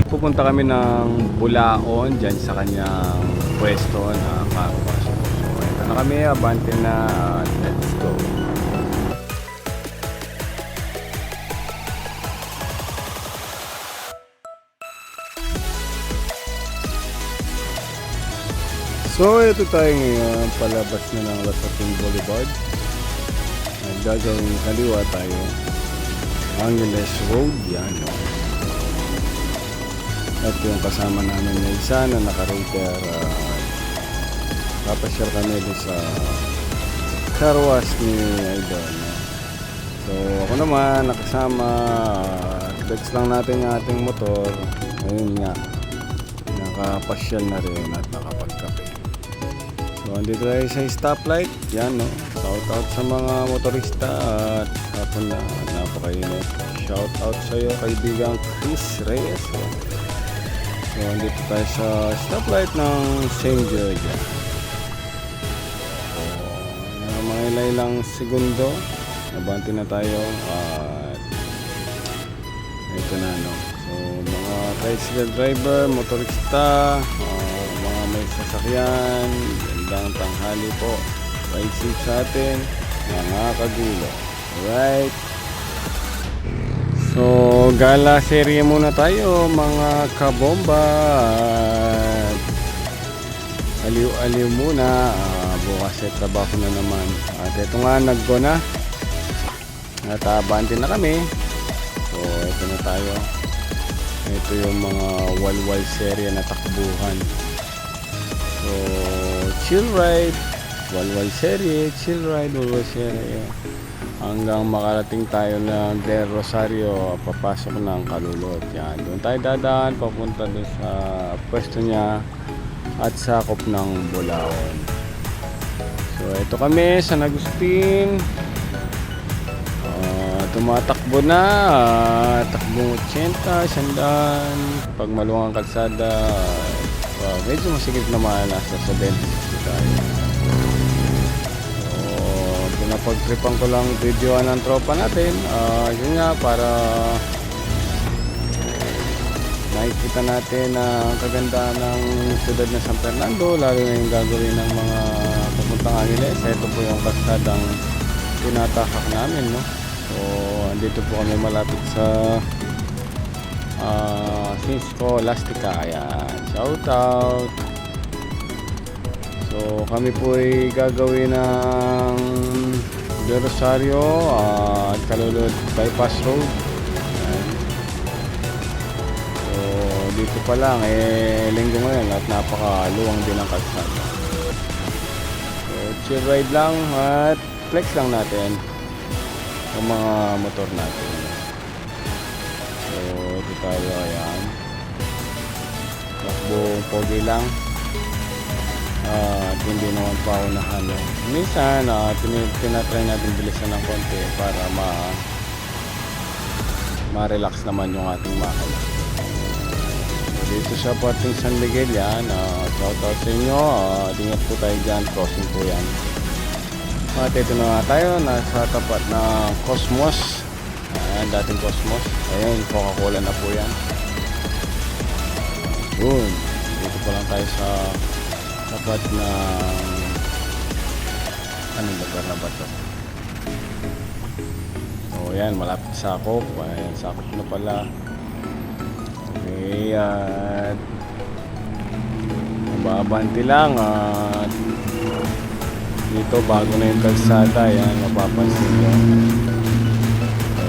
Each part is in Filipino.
at pupunta kami ng Bulaon dyan sa kanyang pwesto na car wash. So ito na kami, abante na, let's go. So ito tayo ngayon, palabas na ng Lasapin Boulevard. Gagawin kaliwa tayo, Angeles Road, yan. At yung kasama namin na isa na naka-router, papasyal kami doon sa car wash ni Idol. So ako naman nakasama, flex lang natin yung ating motor. Ayun nga, nakapasyal na rin at nakapagkape. So andito tayo sa stoplight, yan no. Shout out sa mga motorista at hapon na napakainit. Shout out sa iyo kaibigang Chris Reyes. So andito tayo sa stoplight ng St. George. So mga ilang segundo, nabante na tayo at ito na no. So mga tricycle driver, motorista, mga may sasakyan, gandang tanghali po. Paisip sa atin, mga kagulo. Alright. So, gala serye muna tayo, mga kabomba. At aliw-aliw muna. Bukas ay trabaho na naman. At ito nga, nag-go na. At abante na kami. So, ito na tayo. Ito yung mga walwal serye na takbuhan. So, chill ride. Walwal serie, chill ride, walwal serie hanggang makarating tayo ng Del Rosario, papasok ng Kalulot. Yan, doon tayo dadaan papunta doon sa pwesto niya at sakop ng Bulaon. So ito kami sa Agustin, tumatakbo na, takbong 80, sandaan pag maluwang kalsada, medyo masigit naman, nasa 70 tayo. Napagtripan ko lang videoan ng tropa natin, yun nga, para nakikita natin ang kagandahan ng siyudad ng San Fernando, lalo na yung gagawin ng mga papuntang Angeles. Ito po yung kalsadang tinatahak namin, no? So andito po kami malapit sa Cisco Lastica. Ayan, shout out. So kami po ay gagawin ng Del Rosario at Kalulot Bypass Road. Ayan. So dito pa lang linggo ngayon at napakaluwang din ang kalsada. So chill ride lang at flex lang natin ang mga motor natin. So ito tayo, ayan, takbong pogi lang. At hindi naman pa unahan. Minsan, tinatry natin bilisan ng konti para ma-relax naman yung ating makina. Dito sa parting San Miguel yan, shout out sa inyo, ingat po tayo dyan, crossing po yan. At ito na nga tayo, nasa tapat na Cosmos. Ayan, dating Cosmos. Ayun, Coca-Cola na po yan. Yun, dito pa lang tayo sa tapat na anong lugar na ba ito? So yan, malapit sakop. Ayan, sakop na pala. Okay, at mababanti lang at dito bago na yung kalsada. Yan, mapapansin nyo. So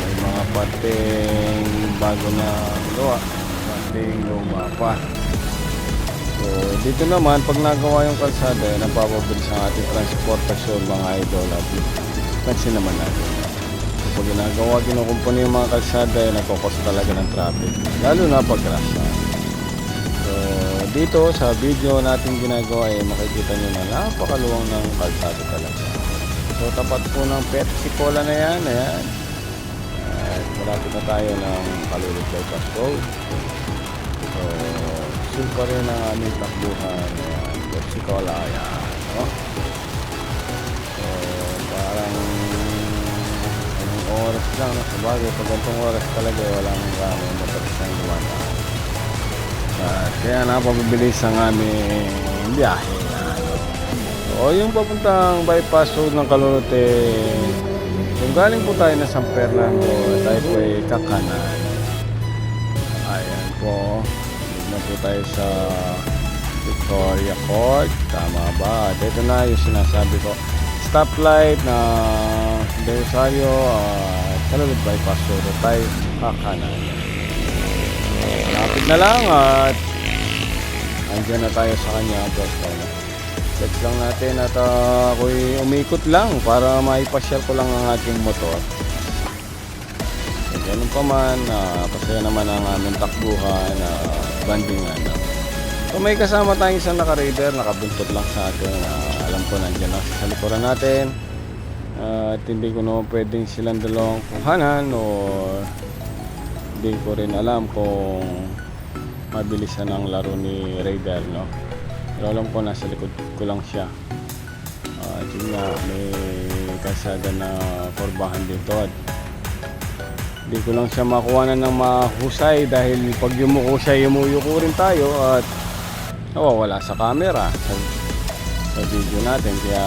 may mga pating bago na gawa, pating luma pa. So dito naman, pag nagawa yung kalsada, napapabilis ang ating transportasyon, mga idol, at pansin naman natin. So pag ginagawa, kinukumpuni yung mga kalsada, napapos talaga ng traffic, lalo na pag rush hour. So dito sa video natin ginagawa, makikita nyo na napakaluwang ng kalsada talaga. So tapat po ng Pepsi Cola na yan, ayan. At malapit na tayo ng Kalulot Bypass Road. So sul pa rin ang aming takbuhan. Ayan, Pepsi Cola, ayan, no? So parang anong oras lang, no? Sabagay, pag ganitong oras talaga, walang matalas ang dumadaan. Kaya napabilis ang aming biyahe. O yung papuntang bypass road ng Kaluluote, kung galing po tayo na San Fernando, tayo po ay kakanan. Ayan po, na po tayo sa Victoria Court. Tama ba? At ito na yung sinasabi ko, stoplight na De Rosario at Kaluluote bypass road, tayo kakanan. Malapit na lang at andyan na tayo sa kanya. Check lang natin at ako'y umikot lang para maipasyal ko lang ang ating motor. So, ganun pa man, pasaya naman ang aming takbuhan, bandingan. So may kasama tayong isang naka-raider, nakabuntot lang sa atin. Alam ko nandiyan lang sa likuran natin. At hindi ko naman pwedeng silang dalawang kuhanan o hindi ko rin alam kung mabilisan ang laro ni Raider, no? Pero alam ko nasa likod ko lang siya. Yun nga, may kalsada na kurbahan dito at hindi ko lang siya makuhanan ng mahusay dahil pag yumuko siya, yumuyuko rin tayo at nawawala sa camera sa video natin, kaya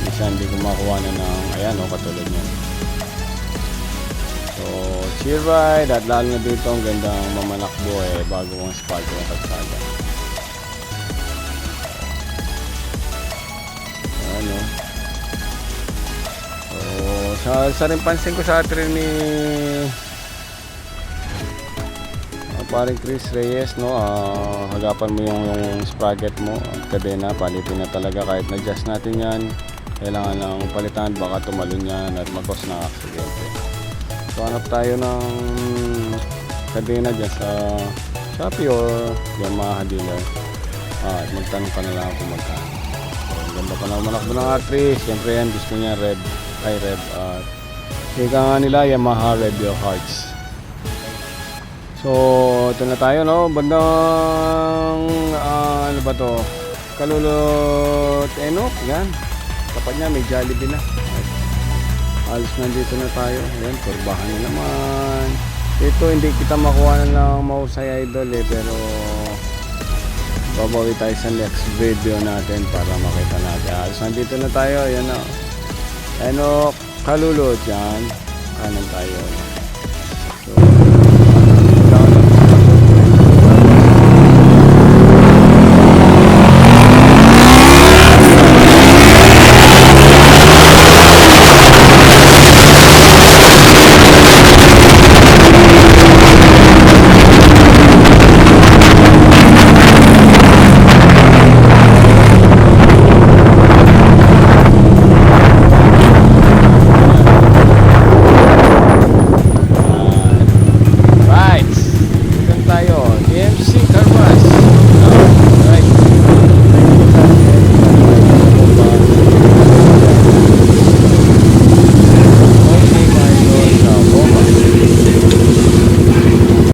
minsan hindi ko makuhanan ng ayan o katulad niyan. So chill ride at lalo na dito ang gandang mamanakbo bago ang asphalt ng kalsada. Ano? So sa rin pansin ko sa atin ni paring Chris Reyes, no, hagapan mo yung sprocket mo at kadena, palitin na talaga kahit na-adjust natin yan, kailangan lang palitan, baka tumalon yan at mag-cause ng aksidente. So hanap tayo ng kadena dyan sa Shopee or Yamaha dealer at magtanong ka na lang kung magkano. So, ganda pa na manakbo ng actress, siyempre yan gusto niya red at ika nga nila Yamaha Red Your Hearts. So ito na tayo, no, bandang ano ba to, Kaluluote Enok, yan tapat niya may Jollibee na. Alis nandito na tayo, yan kurbahan na naman dito, hindi kita makuha na ng mahusay idol pero babawi tayo sa next video natin para makita natin. Alis nandito na tayo, yan na Enok, Kaluluote, yan kanan tayo.